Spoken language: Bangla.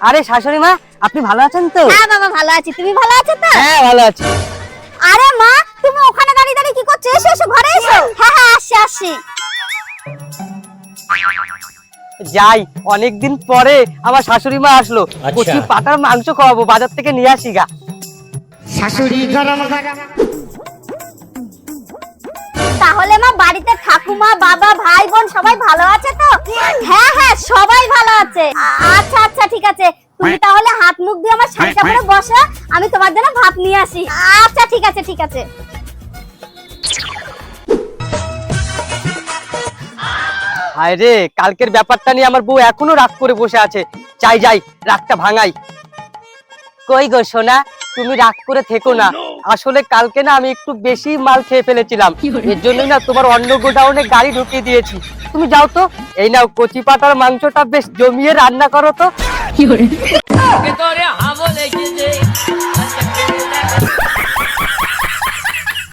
আরে শাশুড়ি মা, আপনি ভালো আছেন তো? হ্যাঁ বাবা ভালো আছি, তুমি ভালো আছো তো? হ্যাঁ ভালো আছি। আরে মা, তুমি ওখানে দাঁড়িয়ে দাঁড়িয়ে কি করছো? এসো এসো, ঘরে এসো। হ্যাঁ হ্যাঁ, আসছি আসছি। যাই, অনেকদিন পরে আমার শাশুড়ি মা আসলো। কচি পাটার মাংস খাওয়াবো, বাজার থেকে নিয়ে আসি গা। শাশুড়ি গরম গরম। তাহলে মা বাড়িতে ঠাকুমা, বাবা, ভাই বোন সবাই ভালো আছে তো? হ্যাঁ হ্যাঁ, সবাই ভালো আছে। আচ্ছা আচ্ছা ঠিক আছে, তুমি তাহলে হাত মুখ দিয়ে আমার শাড়িটা পরে বসো, আমি তোমার জন্য ভাত নিয়ে আসি। আচ্ছা ঠিক আছে ঠিক আছে। হায় রে, কালকের ব্যাপারটা নিয়ে আমার বউ এখনো রাগ করে বসে আছে। যাই যাই, রাগটা ভাঙাই। কই গো সোনা, তুমি রাগ করে থেকো না। আসলে কালকে না আমি একটু বেশি মাল খেয়ে ফেলেছিলাম, এর জন্য না তোমার অন্য গোডাউনে গাড়ি ঢুকিয়ে দিয়েছি। তুমি যাও তো, এই নাও কচি পাটার মাংসটা বেশ জমিয়ে রান্না করো তো।